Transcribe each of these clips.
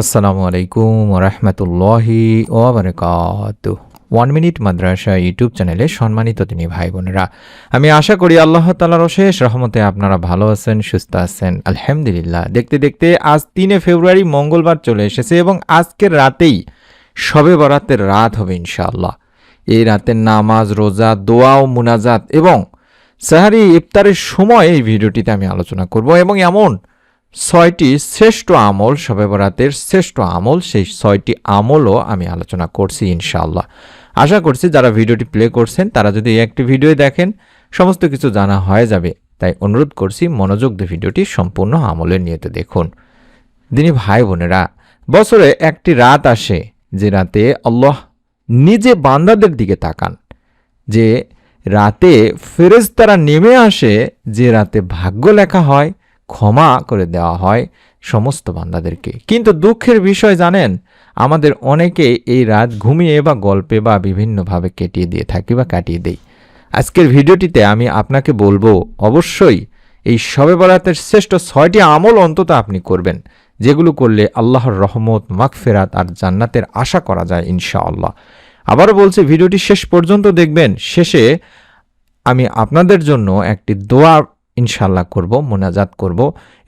আসসালামু আলাইকুম ওরহমতুল্লাহি ওবারাকাতুহ। 1 মিনিট মাদ্রাসা ইউটিউব চ্যানেলে সম্মানিত দিনী ভাই বোনেরা, আমি আশা করি আল্লাহ তাআলার অশেষ রহমতে আপনারা ভালো আছেন, সুস্থ আছেন। আলহামদুলিল্লাহ। দেখতে দেখতে আজ 3 ফেব্রুয়ারি মঙ্গলবার চলে এসেছে এবং আজকের রাতেই শবে বরাতের রাত হবে ইনশাআল্লাহ। এই রাতের নামাজ, রোজা, দোয়া ও মুনাজাত এবং সাহারি ইফতারের সময় এই ভিডিওটিতে আমি আলোচনা করব এবং এমন 6টি শ্রেষ্ঠ আমল, শবে বরাতের শ্রেষ্ঠ আমল, সেই 6টি আমলও আমি আলোচনা করছি ইনশাআল্লাহ। আশা করছি যারা ভিডিওটি প্লে করছেন তারা যদি এই একটি ভিডিও দেখেন সমস্ত কিছু জানা হয়ে যাবে। তাই অনুরোধ করছি মনোযোগ দিয়ে ভিডিওটি সম্পূর্ণ আমলের নিয়তে দেখুন। দিনী ভাই বোনেরা, বছরে একটি রাত আসে যে রাতে আল্লাহ নিজে বান্দাদের দিকে তাকান, যে রাতে ফেরেশতারা নেমে আসে, যে রাতে ভাগ্য লেখা হয়, ক্ষমা করে দেওয়া হয় সমস্ত বান্দাদেরকে। কিন্তু দুঃখের বিষয় জানেন, আমাদের অনেকে এই রাত ঘুমিয়ে বা গল্পে বা বিভিন্নভাবে কেটিয়ে দিয়ে থাকি বা কাটিয়ে দেই। আজকের ভিডিওটিতে আমি আপনাকে বলবো, অবশ্যই এই শবে বরাতের শ্রেষ্ঠ 6টি আমল অন্তত আপনি করবেন, যেগুলো করলে আল্লাহর রহমত, মাগফিরাত আর জান্নাতের আশা করা যায় ইনশাআল্লাহ। আবারও বলছি, ভিডিওটি শেষ পর্যন্ত দেখবেন। শেষে আমি আপনাদের জন্য একটি দোয়া ইনশাআল্লাহ করব, মোনাজাত করব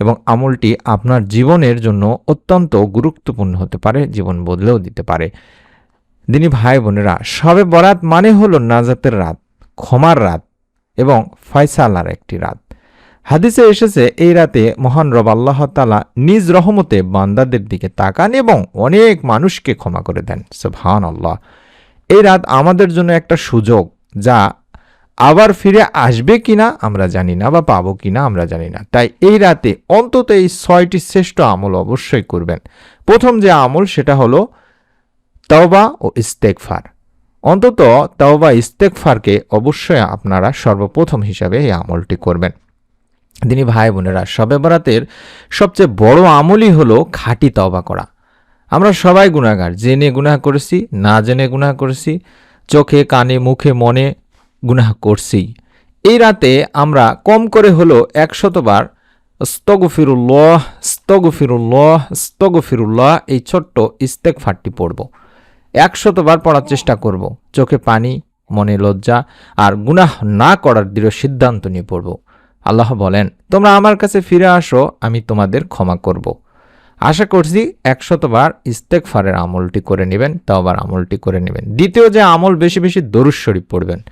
এবং আমলটি আপনার জীবনের জন্য অত্যন্ত গুরুত্বপূর্ণ হতে পারে, জীবন বদলেও দিতে পারে। দিনী ভাই বোনেরা, শবে বরাত মানে হলো নাজাতের রাত, ক্ষমার রাত এবং ফয়সালার একটি রাত। হাদিসে এসেছে এই রাতে মহান রব আল্লাহ তাআলা নিজ রহমতে বান্দাদের দিকে তাকান এবং অনেক মানুষকে ক্ষমা করে দেন। সুবহানাল্লাহ। এই রাত আমাদের জন্য একটা সুযোগ, যা আবার ফিরে আসবে কিনা আমরা জানি না, বা পাবো কিনা আমরা জানি না। তাই এই রাতে অন্তত এই 6টি শ্রেষ্ঠ আমল অবশ্যই করবেন। প্রথম যে আমল সেটা হলো তাওবা ও ইস্তেগফার। অন্তত তাওবা ইস্তেগফারকে অবশ্যই আপনারা সর্বপ্রথম হিসাবে এই আমলটি করবেন। দিনী ভাই বোনেরা, শবে বরাতের সবচেয়ে বড় আমলই হলো খাঁটি তাওবা করা। আমরা সবাই গুনাহগার, জেনে গুনাহ করেছি, না জেনে গুনাহ করেছি, চোখে, কানে, মুখে, মনে গুনাহ করছি। এই রাতে আমরা কম করে হলো 100 বার আস্তাগফিরুল্লাহ, আস্তাগফিরুল্লাহ, আস্তাগফিরুল্লাহ এই ছোট্ট ইস্তেগফারটি পড়ব। 100 বার পড়ার চেষ্টা করব। চোখে পানি, মনে লজ্জা আর গুনাহ না করার দৃঢ় সিদ্ধান্ত নিয়ে পড়ব। আল্লাহ বলেন, তোমরা আমার কাছে ফিরে আসো, আমি তোমাদের ক্ষমা করব। আশা করছি 100 বার ইস্তেগফারের আমলটি করে নেবেন, তাওবার আমলটি করে নেবেন। দ্বিতীয় যে আমল, বেশি বেশি দরুদ শরীফ পড়বেন।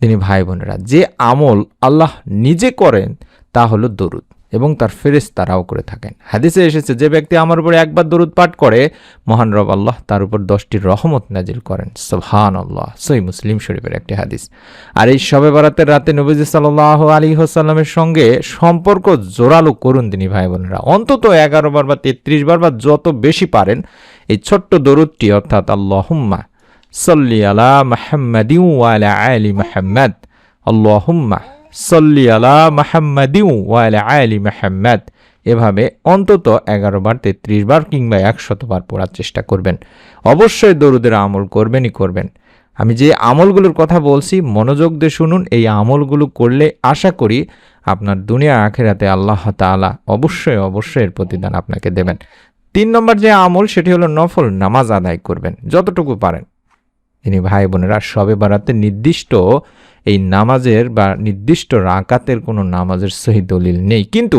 তিনি ভাই বোনেরা, যে আমল আল্লাহ নিজে করেন তা হলো দরুদ, এবং তার ফেরেশতারাও করে থাকেন। হাদিসে এসেছে, যে ব্যক্তি আমার উপরে একবার দরুদ পাঠ করে, মহান রব আল্লাহ তার উপর 10টি রহমত নাজিল করেন। সুবহানাল্লাহ। সহিহ মুসলিম শরীফের একটি হাদিস। আর এই শবে বরাতের রাতে নবীজি সাল্লাল্লাহু আলাইহি ওয়াসাল্লামের সঙ্গে সম্পর্ক জোরালো করুন তিনি ভাই বোনেরা। অন্তত 11 বার বা 33 বার বা যত বেশি পারেন এই ছোট্ট দরুদটি, অর্থাৎ আল্লাহুম্মা সাল্লি আলা মুহাম্মাদিন ওয়া আলা আলি মুহাম্মাদ, আল্লাহুম্মা সাল্লি আলা মুহাম্মাদিন ওয়া আলা আলি মুহাম্মাদ, এভাবে অন্তত 11 বার, 33 বার কিংবা 100 বার পড়ার চেষ্টা করবেন। অবশ্যই দরুদের আমল করবেনই করবেন। আমি যে আমলগুলোর কথা বলছি মনোযোগ দিয়ে শুনুন। এই আমলগুলো করলে আশা করি আপনার দুনিয়া আখিরাতে আল্লাহ তাআলা অবশ্যই অবশ্যই এর প্রতিদান আপনাকে দেবেন। 3 নম্বর যে আমল সেটি হলো নফল নামাজ আদায় করবেন যতটুকু পারেন। তিনি ভাই বোনেরা, শবে বরাতে নির্দিষ্ট এই নামাজের বা নির্দিষ্ট রাকাতের কোনো নামাজের সহি দলিল নেই, কিন্তু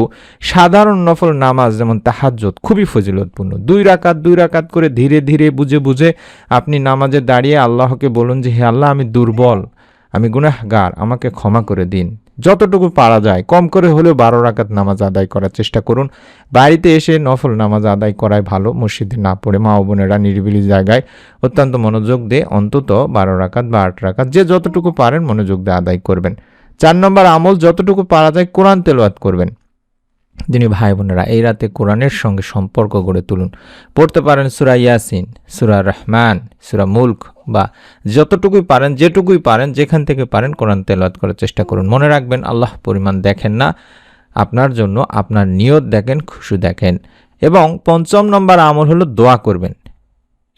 সাধারণ নফল নামাজ যেমন তাহাজ্জুদ খুবই ফজিলতপূর্ণ। 2 রাকাত করে ধীরে ধীরে বুঝে বুঝে আপনি নামাজে দাঁড়িয়ে আল্লাহকে বলুন যে, হে আল্লাহ, আমি দুর্বল, আমি গুনাহগার, আমাকে ক্ষমা করে দিন। যতটুকু পারা যায় কম করে হলেও 12 রাকাত নামাজ আদায় করার চেষ্টা করুন। বাড়িতে এসে নফল নামাজ আদায় করাই ভালো, মসজিদে না পড়ে। মা ও বোনেরা নিরিবিলি জায়গায় অত্যন্ত মনোযোগ দিয়ে অন্তত 12 রাকাত বা 8 রাকাত যে যতটুকু পারেন মনোযোগ দিয়ে আদায় করবেন। 4 নম্বর আমল, যতটুকু পারা যায় কোরআন তেলাওয়াত করবেন। যিনি ভাই বোনেরা, এই রাতে কোরআনের সঙ্গে সম্পর্ক গড়ে তুলুন। পড়তে পারেন সূরা ইয়াসিন, সূরা রহমান, সূরা মুলক, বা যতটুকুই পারেন, যেটুকুই পারেন, যেখান থেকে পারেন কোরআন তেলাওয়াত করার চেষ্টা করুন। মনে রাখবেন, আল্লাহ পরিমাণ দেখেন না, আপনার জন্য আপনার নিয়ত দেখেন, খুশি দেখেন। এবং 5 নম্বর আমল হলো দোয়া করবেন।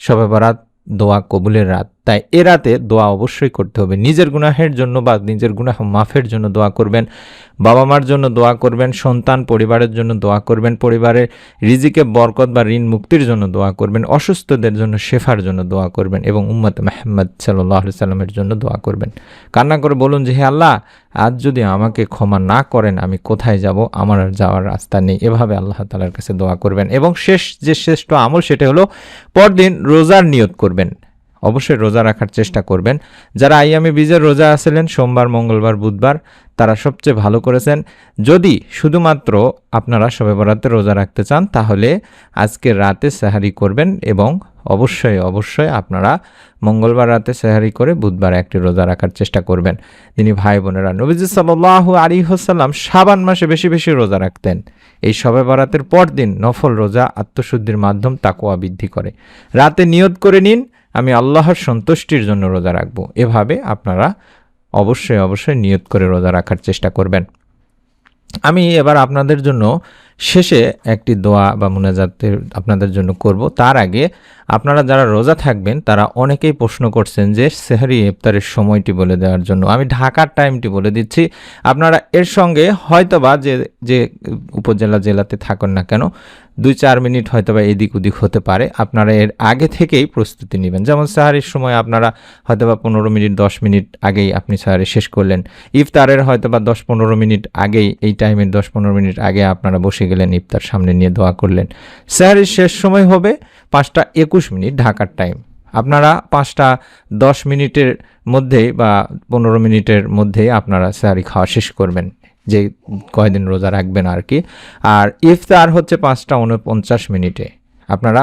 শবে বরাত দোয়া কবুলের রাত। তাই এ রাতে দোয়া অবশ্যই করতে হবে। নিজের গুনাহের জন্য বা নিজের গুনাহ মাফের জন্য দোয়া করবেন, বাবা মার জন্য দোয়া করবেন, সন্তান পরিবারের জন্য দোয়া করবেন, পরিবারের রিজিকে বরকত বা ঋণ মুক্তির জন্য দোয়া করবেন, অসুস্থদের জন্য শেফার জন্য দোয়া করবেন এবং উম্মত মুহাম্মদ সাল্লাল্লাহু আলাইহি সাল্লামের জন্য দোয়া করবেন। কান্না করে বলুন যে হে আল্লাহ, আজ যদি আমাকে ক্ষমা না করেন আমি কোথায় যাব, আমার আর যাওয়ার রাস্তা নেই। এভাবে আল্লাহ তাআলার কাছে দোয়া করবেন এবং শ্রেষ্ঠ আমল সেটা হলো পরদিন রোজার নিয়ত করবেন। অবশ্যই রোজা রাখার চেষ্টা করবেন। যারা আইয়ামে বীজের রোজা আছিলেন সোমবার, মঙ্গলবার, বুধবার, তারা সবচেয়ে ভালো করেছেন। যদি শুধুমাত্র আপনারা শবে বরাতে রোজা রাখতে চান তাহলে আজকে রাতে সেহারি করবেন এবং অবশ্যই আপনারা মঙ্গলবার রাতে সেহারি করে বুধবার একটি রোজা রাখার চেষ্টা করবেন। তিনি ভাই বোনেরা, নবীজি সাল্লাল্লাহু আলাইহি ওয়াসাল্লাম শাবান মাসে বেশি বেশি রোজা রাখতেন। এই শবে বরাতের পর দিন নফল রোজা আত্মশুদ্ধির মাধ্যম তাকওয়া বৃদ্ধি করে। রাতে নিয়ত করে নিন আমি আল্লাহর সন্তুষ্টির জন্য রোজা রাখব। এভাবে আপনারা অবশ্যই নিয়ত করে রোজা রাখার চেষ্টা করবেন। আমি এবার আপনাদের জন্য শেষে একটি দোয়া বা মুনাজাতের আপনাদের জন্য করব। তার আগে আপনারা যারা রোজা থাকবেন তারা অনেকেই প্রশ্ন করছেন যে সেহরি ইফতারের সময়টি বলে দেওয়ার জন্য। আমি ঢাকার টাইমটি বলে দিচ্ছি। আপনারা এর সঙ্গে হয়তোবা যে উপজেলা জেলাতে থাকুন না কেন 2-4 মিনিট হয়তোবা এদিক ওদিক হতে পারে। আপনারা এর আগে থেকেই প্রস্তুতি নেবেন। যেমন সাহারির সময় আপনারা হয়তোবা 15 মিনিট 10 মিনিট আগেই আপনি সাহারি শেষ করলেন। ইফতারের হয়তোবা 10-15 মিনিট আগেই, এই টাইমের 10-15 মিনিট আগে আপনারা বসে গেলেন, ইফতার সামনে নিয়ে দোয়া করলেন। সাহারির শেষ সময় হবে 5টা 21 ঢাকার টাইম। আপনারা 5টা 10 মিনিটের মধ্যেই বা 15 মিনিটের মধ্যেই আপনারা সাহারি খাওয়া শেষ করবেন, যে কয়দিন রোজা রাখবেন আর কি। আর ইফতার হচ্ছে 5টা 49 আপনারা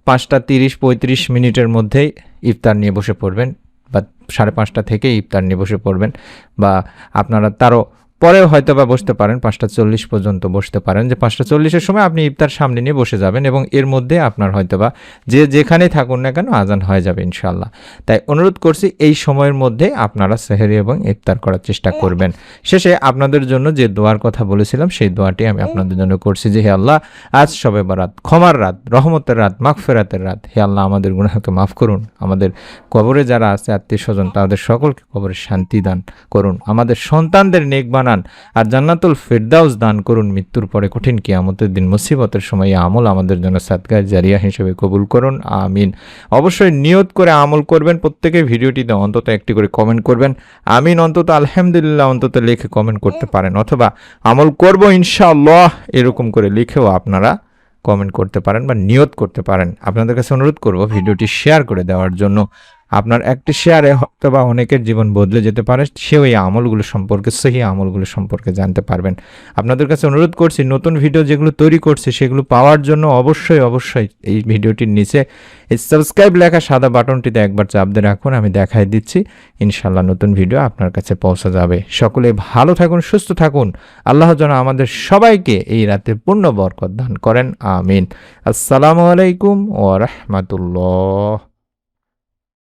5টা 30-35 মধ্যেই ইফতার নিয়ে বসে পড়বেন বা 5:30 থেকে ইফতার নিয়ে বসে পড়বেন, বা আপনারা তারও পরেও হয়তো বা বসতে পারেন, 5টা 40 পর্যন্ত বসতে পারেন, যে 5টা 40 সময় আপনি ইফতার সামনে নিয়ে বসে যাবেন এবং এর মধ্যে আপনার হয়তো বা যেখানে থাকুন না কেন আজান হয়ে যাবে ইনশাআল্লাহ। তাই অনুরোধ করছি এই সময়ের মধ্যে আপনারা সেহরি এবং ইফতার করার চেষ্টা করবেন। শেষে আপনাদের জন্য যে দোয়ার কথা বলেছিলাম সেই দোয়াটি আমি আপনাদের জন্য করছি যে হে আল্লাহ, আজ শবে বরাত, ক্ষমার রাত, রহমতের রাত, মাগফিরাতের রাত। হে আল্লাহ, আমাদের গুনাহকে মাফ করুন, আমাদের কবরে যারা আছে আত্মীয় স্বজন তাদের সকলকে কবরে শান্তি দান করুন, আমাদের সন্তানদের নেক বানান আর জান্নাতুল ফিরদাউস দান করুন। মৃত্যুর পরে কঠিন কিয়ামতের দিন মুসিবতের সময় আমল আমাদের জন্য সাদকা জারিয়া হিসেবে কবুল করুন, আমিন। অবশ্যই নিয়ত করে আমল করবেন। প্রত্যেকে ভিডিওটিতে অন্তত একটি করে কমেন্ট করবেন, আমিন অন্তত, আলহামদুলিল্লাহ অন্তত লিখে কমেন্ট করতে পারেন, অথবা আমল করব ইনশাআল্লাহ এরকম করে লিখেও আপনারা কমেন্ট করতে পারেন বা নিয়ত করতে পারেন। আপনাদের কাছে অনুরোধ করব ভিডিওটি শেয়ার করে দেওয়ার জন্য। আপনার একটি শেয়ারে হয়তো বা অনেকের জীবন বদলে যেতে পারে, সেও এই আমলগুলো সম্পর্কে, সহি আমলগুলো সম্পর্কে জানতে পারবেন। আপনাদের কাছে অনুরোধ করছি নতুন ভিডিও যেগুলো তৈরি করছি সেগুলো পাওয়ার জন্য অবশ্যই এই ভিডিওটির নিচে এই সাবস্ক্রাইব লেখা সাদা বাটনটিতে একবার চাপ দিয়ে রাখুন, আমি দেখাই দিচ্ছি। ইনশাআল্লাহ নতুন ভিডিও আপনার কাছে পৌঁছে যাবে। সকলে ভালো থাকুন, সুস্থ থাকুন। আল্লাহ যেন আমাদের সবাইকে এই রাতে পূর্ণ বরকত দান করেন, আমিন। আসসালামু আলাইকুম ওয়া রাহমাতুল্লাহ।